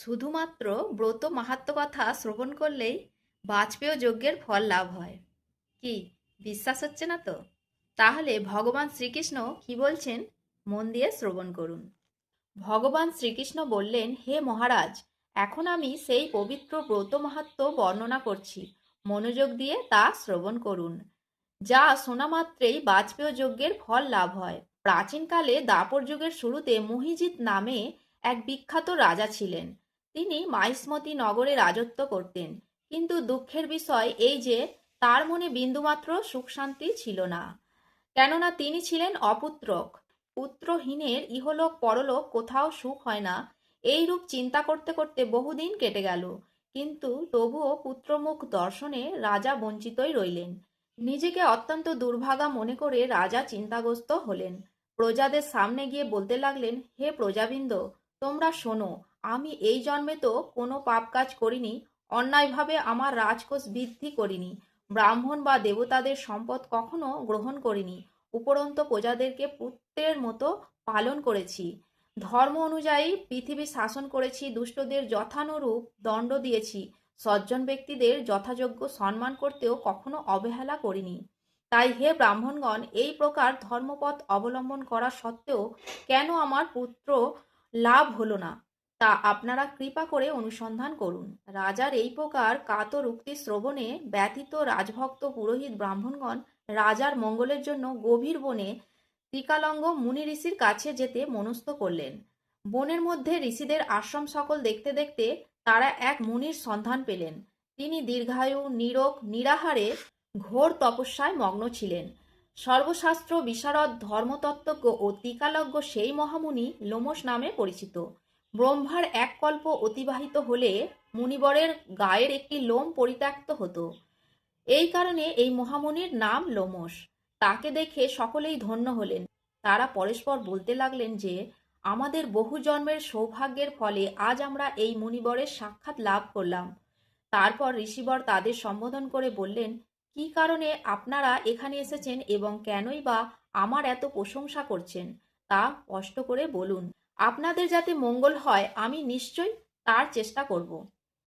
শুধুমাত্র ব্রত মাহাত্ম্য কথা শ্রবণ করলেই বাজপেয় যজ্ঞের ফল লাভ হয়। কি বিশ্বাস হচ্ছে না তো? তাহলে ভগবান শ্রীকৃষ্ণ কি বলছেন, মন দিয়ে শ্রবণ করুন। ভগবান শ্রীকৃষ্ণ বললেন, হে মহারাজ, এখন আমি সেই পবিত্র ব্রত মাহাত্ম্য বর্ণনা করছি। মনোযোগ দিয়ে তা শ্রবণ করুন। যা শোনা মাত্রেই বাজপেয় যজ্ঞের ফল লাভ হয়। প্রাচীনকালে দাপর যুগের শুরুতে মহিজিৎ নামে এক বিখ্যাত রাজা ছিলেন। তিনি মাহিষ্মতি নগরে রাজত্ব করতেন। কিন্তু দুঃখের বিষয় এই যে তার মনে বিন্দুমাত্র সুখ শান্তি ছিল না। কেননা তিনি ছিলেন অপুত্রক। পুত্রহীনের ইহলোক পরলোক কোথাও সুখ হয় না, এইরূপ চিন্তা করতে করতে বহুদিন কেটে গেল। কিন্তু তবুও পুত্রমুখ দর্শনে রাজা বঞ্চিতই রইলেন। নিজেকে অত্যন্ত দুর্ভাগা মনে করে রাজা চিন্তাগ্রস্ত হলেন। প্রজাদের সামনে গিয়ে বলতে লাগলেন, হে প্রজাবৃন্দ, তোমরা শোনো, আমি এই জন্মে তো কোনো পাপ কাজ করিনি, অন্যায়ভাবে আমার রাজকোষ বৃদ্ধি করিনি, ব্রাহ্মণ বা দেবতাদের সম্পদ কখনো গ্রহণ করিনি, উপরন্তু প্রজাদেরকে পুত্রের মতো পালন করেছি, ধর্ম অনুযায়ী পৃথিবী শাসন করেছি, দুষ্টদের যথানুরূপ দণ্ড দিয়েছি, সজ্জন ব্যক্তিদের যথাযোগ্য সম্মান করতেও কখনো অবহেলা করিনি। তাই হে ব্রাহ্মণগণ, এই প্রকার ধর্মপথ অবলম্বন করা সত্ত্বেও কেন আমার পুত্র লাভ হলো না, তা আপনারা কৃপা করে অনুসন্ধান করুন। রাজার এই প্রকার কাতর উক্তি শ্রবণে ব্যথিত রাজভক্ত পুরোহিত ব্রাহ্মণগণ রাজার মঙ্গলের জন্য গভীর বনে ত্রিকালঙ্গ মুনি ঋষির কাছে যেতে মনস্থ করলেন। বনের মধ্যে ঋষিদের আশ্রম সকল দেখতে দেখতে তারা এক মুনির সন্ধান পেলেন। তিনি দীর্ঘায়ু, নীরোগ, নিরাহারে ঘোর তপস্যায় মগ্ন ছিলেন। সর্বশাস্ত্র বিশারদ, ধর্মতত্ত্বজ্ঞ ও ত্রিকালজ্ঞ সেই মহামুনি লোমশ নামে পরিচিত। ব্রহ্মার এক কল্প অতিবাহিত হলে মুনিবরের গায়ের একটি লোম পরিত্যক্ত হতো। এই কারণে এই মহামুনির নাম লোমশ। তাকে দেখে সকলেই ধন্য হলেন। তারা পরস্পর বলতে লাগলেন যে, আমাদের বহু জন্মের সৌভাগ্যের ফলে আজ আমরা এই মুনিবরের সাক্ষাৎ লাভ করলাম। তারপর ঋষিবর তাদের সম্বোধন করে বললেন, কি কারণে আপনারা এখানে এসেছেন এবং কেনই বা আমার এত প্রশংসা করছেন, তা স্পষ্ট করে বলুন। আপনাদের যাতে মঙ্গল হয় আমি নিশ্চয়ই তার চেষ্টা করব।